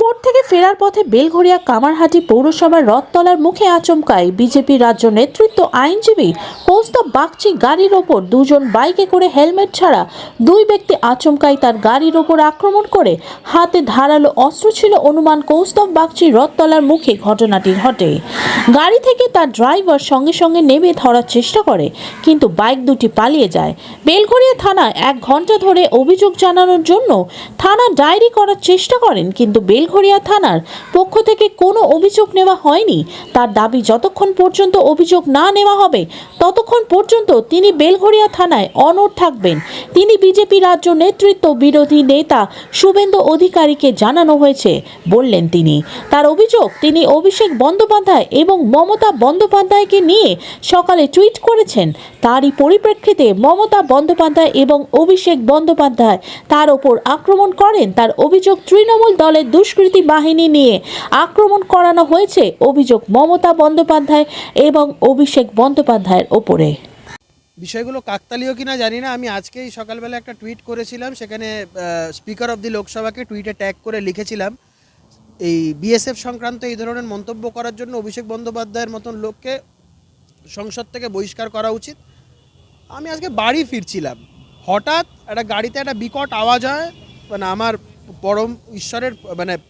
Court থেকে ফেরার পথে বেলঘরিয়া কামারহাটি পৌরসভার রথতলার মুখে আচমকায় বিজেপি রাজ্য নেতৃত্ব আইনজীবী কৌস্তব বাগচি গাড়ির ওপর দুজন বাইকে করে হেলমেট ছাড়া দুই ব্যক্তি আচমকায় তার গাড়ির ওপর আক্রমণ করে হাতে ধারালো অস্ত্র ছিল অনুমান কৌস্তব বাগচি রথতলার মুখে ঘটনাটি ঘটে। গাড়ি থেকে তার ড্রাইভার সঙ্গে সঙ্গে নেমে ধরার চেষ্টা করে, কিন্তু বাইক দুটি পালিয়ে যায়। বেলঘরিয়া থানায় 1 ঘন্টা ধরে অভিযোগ জানানোর জন্য থানা ডায়েরি করার চেষ্টা করেন, কিন্তু বেলঘরিয়া থানার পক্ষ থেকে কোনো অভিযোগ নেওয়া হয়নি। তার দাবি, যতক্ষণ পর্যন্ত অভিযোগ না নেওয়া হবে ততক্ষণ পর্যন্ত তিনি বেলঘরিয়া থানায় অনড় থাকবেন। তিনি বিজেপি রাজ্য নেতৃত্ব বিরোধী নেতা শুভেন্দু অধিকারীকে জানানো হয়েছে বললেন তিনি। তার অভিযোগ, তিনি অভিষেক বন্দ্যোপাধ্যায় এবং মমতা বন্দ্যোপাধ্যায়কে নিয়ে সকালে টুইট করেছেন। তারই পরিপ্রেক্ষিতে মমতা বন্দ্যোপাধ্যায় এবং অভিষেক বন্দ্যোপাধ্যায় তার ওপর আক্রমণ করেন। তার অভিযোগ, তৃণমূল দলের দুষ্কৃতী বাহিনী নিয়ে আক্রমণ করানো হয়েছে অভিযোগ মমতা বন্দ্যোপাধ্যায় এবং অভিষেক বন্দ্যোপাধ্যায়ের ওপরে। বিষয়গুলো কাকতালীয় কিনা জানি না। আমি আজকেই সকালবেলা একটা টুইট করেছিলাম, সেখানে স্পিকার অব দি লোকসভাকে টুইটে ট্যাগ করে লিখেছিলাম এই বিএসএফ সংক্রান্ত এই ধরনের মন্তব্য করার জন্য অভিষেক বন্দ্যোপাধ্যায়ের মতন লোককে সংসদ থেকে বহিষ্কার করা উচিত। আমি আজকে বাড়ি ফিরছিলাম, হঠাৎ একটা গাড়িতে একটা বিকট আওয়াজ হয়। মানে আমার পরম ঈশ্বরের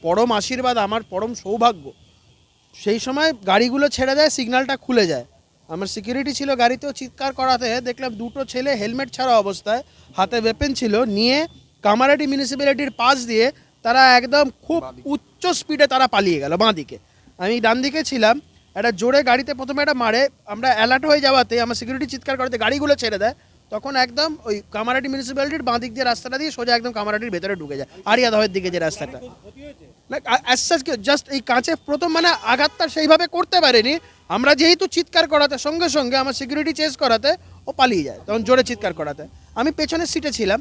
পরম আশীর্বাদ, আমার পরম সৌভাগ্য, সেই সময় গাড়িগুলো ছেড়ে দেয়, সিগন্যালটা খুলে যায়। আমার সিকিউরিটি ছিল গাড়িতেও, চিৎকার করাতে দেখলাম দুটো ছেলে হেলমেট ছাড়া অবস্থায়, হাতে ওয়েপেন ছিল, নিয়ে কামারহাটি মিউনিসিপ্যালিটির পাশ দিয়ে তারা একদম খুব উচ্চ স্পিডে তারা পালিয়ে গেল বাঁ দিকে। আমি ডান দিকে ছিলাম, একটা জোরে গাড়িতে প্রথমে একটা মারে, আমরা অ্যালার্ট হয়ে যাওয়াতে আমার সিকিউরিটি চিৎকার করাতে গাড়িগুলো ছেড়ে দেয়। তখন একদম ওই কামারহাটি মিউনিসিপ্যালিটির বাঁ দিক দিয়ে রাস্তাটা দিয়ে সোজা একদম কামারহাটির ভেতরে ঢুকে যায়, আরিয়াদহের দিকে যে রাস্তাটা। জাস্ট এই কাঁচে প্রথম আঘাতটা সেইভাবে করতে পারেনি। আমরা যেহেতু চিৎকার করাতে সঙ্গে সঙ্গে আমার সিকিউরিটি চেস করাতে ও পালিয়ে যায়, তখন জোরে চিৎকার করাতে। আমি পেছনের সিটে ছিলাম,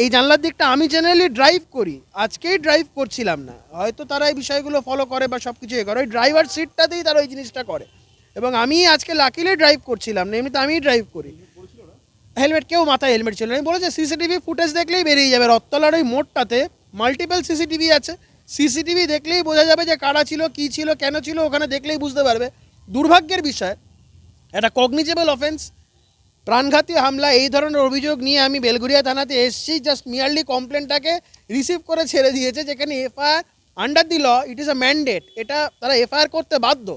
এই জানলার দিকটা আমি জেনারেলি ড্রাইভ করি, আজকেই ড্রাইভ করছিলাম না। হয়তো তারা এই বিষয়গুলো ফলো করে বা সব কিছু করে, ওই ড্রাইভার সিটটাতেই তারা ওই জিনিসটা করে। এবং আমি আজকে লাকিলি ড্রাইভ করছিলাম না, এমনিতে আমিই ড্রাইভ করি। হেলমেট, কেউ মাথায় হেলমেট ছিল না। আমি বলেছি সিসিটিভি ফুটেজ দেখলেই বেরিয়ে যাবে, রথতলার ওই মোড়টাতে মাল্টিপল সিসিটিভি আছে, সিসিটিভি দেখলেই বোঝা যাবে যে কারা ছিল, কী ছিল, কেন ছিল, ওখানে দেখলেই বুঝতে পারবে। দুর্ভাগ্যের বিষয়, একটা কগনিজেবল অফেন্স, প্রাণঘাতী হামলা, এই ধরনের অভিযোগ নিয়ে আমি বেলঘরিয়া থানাতে এসেছি। জাস্ট মিয়ারলি কমপ্লেনটাকে রিসিভ করে ছেড়ে দিয়েছে, যেখানে FIR under the law, it is a mandate, এটা তারা এফআইআর করতে বাধ্য।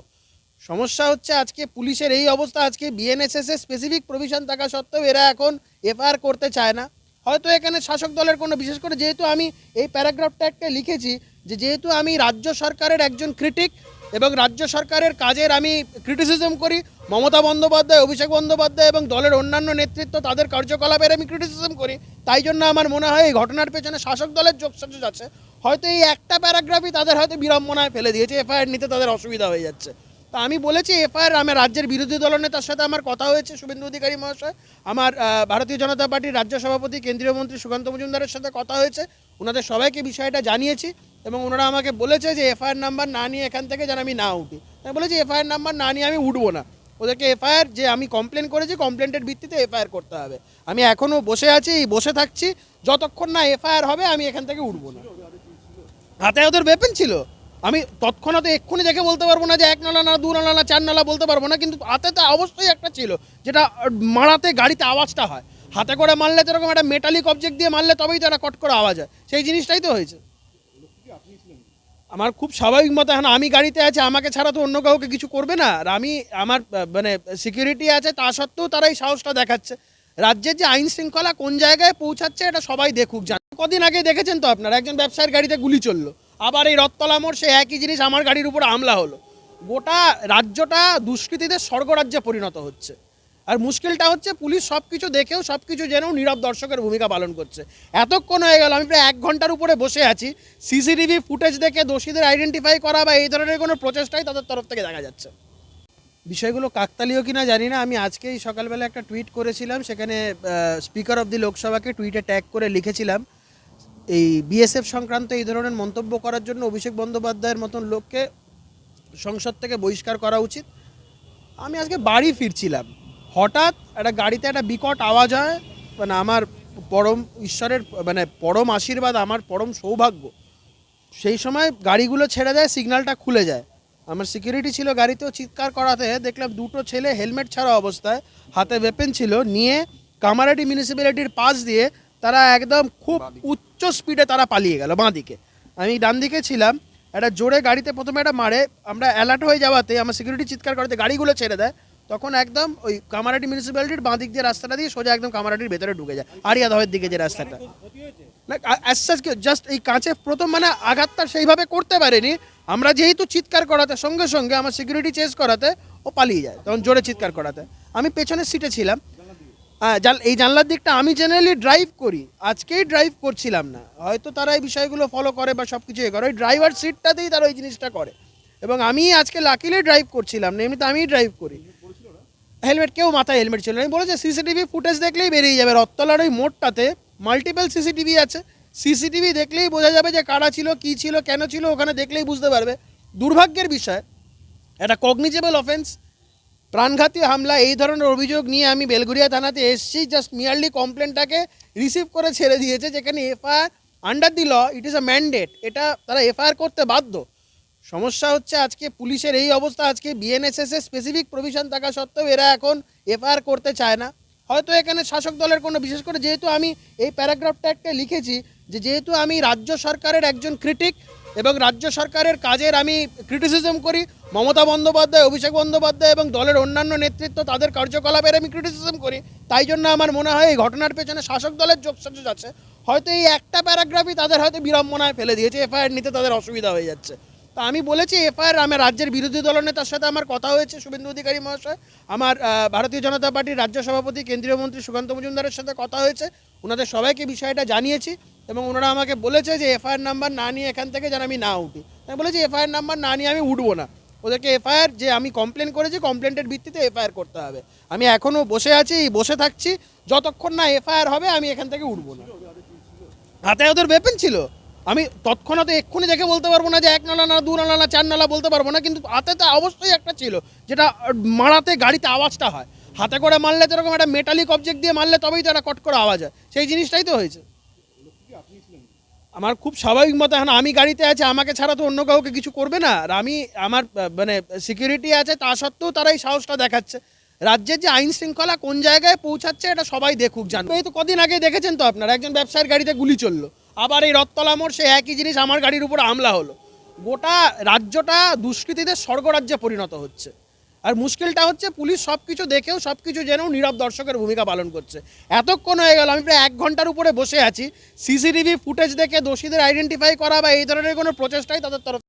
সমস্যা হচ্ছে আজকে পুলিশের এই অবস্থা, আজকে বিএনএসএসের স্পেসিফিক প্রভিশন থাকা সত্ত্বেও এরা এখন এফআইআর করতে চায় না। হয়তো এখানে শাসক দলের কোনো, বিশেষ করে যেহেতু আমি এই প্যারাগ্রাফটা একটা লিখেছি যে যেহেতু আমি রাজ্য সরকারের একজন ক্রিটিক এবং রাজ্য সরকারের কাজের আমি ক্রিটিসিজম করি, মমতা বন্দ্যোপাধ্যায়, অভিষেক বন্দ্যোপাধ্যায় এবং দলের অন্যান্য নেতৃত্ব তাদের কার্যকলাপের আমি ক্রিটিসিজম করি, তাই জন্য আমার মনে হয় এই ঘটনার পেছনে শাসক দলের যোগসাজশ আছে। হয়তো এই একটা প্যারাগ্রাফই তাদের হয়তো বিড়ম্বনায় ফেলে দিয়েছে, এফআইআর নিতে তাদের অসুবিধা হয়ে যাচ্ছে। তা আমি বলেছি এফআইআর, আমার রাজ্যের বিরোধী দলনেতার সাথে আমার কথা হয়েছে, শুভেন্দু অধিকারী মহাশয়, আমার ভারতীয় জনতা পার্টির রাজ্য সভাপতি কেন্দ্রীয় মন্ত্রী সুকান্ত মজুমদারের সাথে কথা হয়েছে, ওনাদের সবাইকে বিষয়টা জানিয়েছি এবং ওনারা আমাকে বলেছে যে এফআইআর নাম্বার না নিয়ে এখান থেকে যেন আমি না উঠি। আমি বলেছি এফআইআর নাম্বার না নিয়ে আমি উঠবো না, ওদেরকে এফআইআর যে আমি কমপ্লেন করেছি কমপ্লেন্টের ভিত্তিতে এফআইআর করতে হবে। আমি এখনও বসে আছি, বসে থাকছি, যতক্ষণ না এফআইআর হবে আমি এখান থেকে উঠবো না। হাতে ওদের ওয়েপেন ছিল, আমি তৎক্ষণাৎ এক্ষুনি দেখে বলতে পারবো না যে 1 নালা না 2 নালা না 4 নালা বলতে পারবো না, কিন্তু হাতে তো অবশ্যই একটা ছিল, যেটা মারাতে গাড়িতে আওয়াজটা হয়। হাতে করে মারলে তো এরকম একটা মেটালিক অবজেক্ট দিয়ে মারলে তবেই তো একটা কট করে আওয়াজ হয়, সেই জিনিসটাই তো হয়েছে। আমার খুব স্বাভাবিক মতো, হ্যাঁ আমি গাড়িতে আছি, আমাকে ছাড়া তো অন্য কাউকে কিছু করবে না। আর আমি আমার সিকিউরিটি আছে, তা সত্ত্বেও তারা এই সাহসটা দেখাচ্ছে। রাজ্যের যে আইন শৃঙ্খলা কোন জায়গায় পৌঁছাচ্ছে এটা সবাই দেখুক। কদিন আগে দেখেছেন তো আপনারা, একজন ব্যবসায়ীর গাড়িতে গুলি চললো, আবার এই রথতলা মোড় সে একই জিনিস, আমার গাড়ির উপর হামলা হলো। গোটা রাজ্যটা দুষ্কৃতীদের স্বর্গরাজ্যে পরিণত হচ্ছে। আর মুশকিলটা হচ্ছে পুলিশ সব কিছু দেখেও, সব কিছু জেনেও নীরব দর্শকের ভূমিকা পালন করছে। এতক্ষণ হয়ে গেল, আমি প্রায় 1 ঘন্টার উপরে বসে আছি, সিসিটিভি ফুটেজ দেখে দোষীদের আইডেন্টিফাই করা বা এই ধরনের কোনো প্রচেষ্টাই তাদের তরফ থেকে দেখা যাচ্ছে। বিষয়গুলো কাকতালীয় কিনা জানি না। আমি আজকেই সকালবেলা একটা টুইট করেছিলাম, সেখানে স্পিকার অব দি লোকসভাকে টুইটে ট্যাগ করে লিখেছিলাম এই বিএসএফ সংক্রান্ত এই ধরনের মন্তব্য করার জন্য অভিষেক বন্দ্যোপাধ্যায়ের মতন লোককে সংসদ থেকে বহিষ্কার করা উচিত। আমি আজকে বাড়ি ফিরছিলাম, হঠাৎ একটা গাড়িতে একটা বিকট আওয়াজ হয়। আমার পরম ঈশ্বরের পরম আশীর্বাদ, আমার পরম সৌভাগ্য, সেই সময় গাড়িগুলো ছেড়ে দেয়, সিগন্যালটা খুলে যায়। আমার সিকিউরিটি ছিল গাড়িতেও, চিৎকার করাতে দেখলাম দুটো ছেলে হেলমেট ছাড়া অবস্থায়, হাতে ওয়েপেন ছিল, নিয়ে কামারহাটি মিউনিসিপ্যালিটির পাশ দিয়ে তারা একদম খুব উচ্চ স্পিডে তারা পালিয়ে গেল বাঁ দিকে। আমি ডান দিকে ছিলাম, একটা জোরে গাড়িতে প্রথমে একটা মারে, আমরা অ্যালার্ট হয়ে যাওয়াতে আমার সিকিউরিটি চিৎকার করাতে গাড়িগুলো ছেড়ে দেয়, তখন একদম ওই কামারহাটি মিউনিসিপ্যালিটির বাঁ দিক দিয়ে রাস্তাটা দিয়ে সোজা একদম কামারহাটির ভেতরে ঢুকে যায়, আরিয়াদহের দিকে যে রাস্তাটা। না জাস্ট এই কাঁচে প্রথম মানে আঘাতটা সেইভাবে করতে পারেনি। আমরা যেহেতু চিৎকার করাতে সঙ্গে সঙ্গে আমার সিকিউরিটি চেস করাতে ও পালিয়ে যায়, তখন জোরে চিৎকার করাতে। আমি পেছনের সিটে ছিলাম, এই জানলার দিকটা আমি জেনারেলি ড্রাইভ করি, আজকেই ড্রাইভ করছিলাম না, হয়তো তারা এই বিষয়গুলো ফলো করে বা সব কিছু করে, ওই ড্রাইভার সিটটাতেই তারা ওই জিনিসটা করে। এবং আমি আজকে লাকিলি ড্রাইভ করছিলাম না, এমনিতে আমিই ড্রাইভ করি। হেলমেট, কেউ মাথায় হেলমেট ছিল না। আমি বলেছি সিসিটিভি ফুটেজ দেখলেই বেরিয়ে যাবে, রথতলার ওই মোড়টাতে মাল্টিপল সিসিটিভি আছে, সিসিটিভি দেখলেই বোঝা যাবে যে কারা ছিল, কী ছিল, কেন ছিল, ওখানে দেখলেই বুঝতে পারবে। দুর্ভাগ্যের বিষয়, একটা কগনিজেবল অফেন্স, প্রাণঘাতী হামলা, এই ধরনের অভিযোগ নিয়ে আমি বেলঘরিয়া থানাতে এসেছি। জাস্ট মিয়ারলি কমপ্লেনটাকে রিসিভ করে ছেড়ে দিয়েছে, যেখানে FIR under the law it is a mandate, এটা তারা এফআইআর করতে বাধ্য। সমস্যা হচ্ছে আজকে পুলিশের এই অবস্থা, আজকে বিএনএসএস এর স্পেসিফিক প্রভিশন থাকা সত্ত্বেও এরা এখন এফআইআর করতে চায় না। হয়তো এখানে শাসক দলের কোনো, বিশেষ করে যেহেতু আমি এই প্যারাগ্রাফটা একটা লিখেছি যে যেহেতু আমি রাজ্য সরকারের একজন ক্রিটিক এবং রাজ্য সরকারের কাজের আমি ক্রিটিসিজম করি, মমতা বন্দ্যোপাধ্যায়, অভিষেক বন্দ্যোপাধ্যায় এবং দলের অন্যান্য নেতৃত্ব তাদের কার্যকলাপের আমি ক্রিটিসিজম করি, তাই জন্য আমার মনে হয় এই ঘটনার পেছনে শাসক দলের যোগসাজশ আছে। হয়তো এই একটা প্যারাগ্রাফই তাদের হয়তো বিড়ম্বনায় ফেলে দিয়েছে, এফআইআর নিতে তাদের অসুবিধা হয়ে যাচ্ছে। তা আমি বলেছি এফআইআর, আমার রাজ্যের বিরোধী দলনেতার সাথে আমার কথা হয়েছে, শুভেন্দু অধিকারী মহাশয়, আমার ভারতীয় জনতা পার্টির রাজ্য সভাপতি কেন্দ্রীয় মন্ত্রী সুকান্ত মজুমদারের সাথে কথা হয়েছে, ওনাদের সবাইকে বিষয়টা জানিয়েছি এবং ওনারা আমাকে বলেছে যে এফআইআর নাম্বার না নিয়ে এখান থেকে যেন আমি না উঠি। আমি বলেছি এফআইআর নাম্বার না নিয়ে আমি উঠবো না, ওদেরকে এফআইআর যে আমি কমপ্লেন করেছি কমপ্লেন্টের ভিত্তিতে এফআইআর করতে হবে। আমি এখনও বসে আছি, বসে থাকছি, যতক্ষণ না এফআইআর হবে আমি এখান থেকে উঠবো না। হাতে ওদের ওয়েপেন ছিল, আমি তৎক্ষণাৎ এক্ষুনি দেখে বলতে পারবো না যে 1 নালা না 2 নালা না 4 নালা বলতে পারবো না, কিন্তু হাতে তো অবশ্যই একটা ছিল, যেটা মারাতে গাড়িতে আওয়াজটা হয়। হাতে করে মারলে তো এরকম একটা মেটালিক অবজেক্ট দিয়ে মারলে তবেই তো একটা কট করে আওয়াজ হয়, সেই জিনিসটাই তো হয়েছে। আমার খুব স্বাভাবিক মতো, এখন আমি গাড়িতে আছি, আমাকে ছাড়া তো অন্য কাউকে কিছু করবে না, আর আমি আমার মানে সিকিউরিটি আছে, তা সত্ত্বেও তারা এই সাহসটা দেখাচ্ছে। রাজ্যের যে আইন শৃঙ্খলা কোন জায়গায় পৌঁছাচ্ছে এটা সবাই দেখুক, জানবে। এই তো কদিন আগে দেখেছেন তো আপনারা, একজন ব্যবসায়ীর গাড়িতে গুলি চললো, আবার এই রথতলা মোড় সেই একই জিনিস, আমার গাড়ির উপর হামলা হলো। গোটা রাজ্যটা দুষ্কৃতীদের স্বর্গরাজ্যে পরিণত হচ্ছে। আর মুশকিলটা হচ্ছে পুলিশ সব কিছু দেখেও, সব কিছু জেনেও নীরব দর্শকের ভূমিকা পালন করছে। এতক্ষণ হয়ে গেল, আমি প্রায় 1 ঘন্টার উপরে বসে আছি, সিসিটিভি ফুটেজ দেখে দোষীদের আইডেন্টিফাই করা বা এই ধরনের কোনো প্রচেষ্টাই তাদের তরফ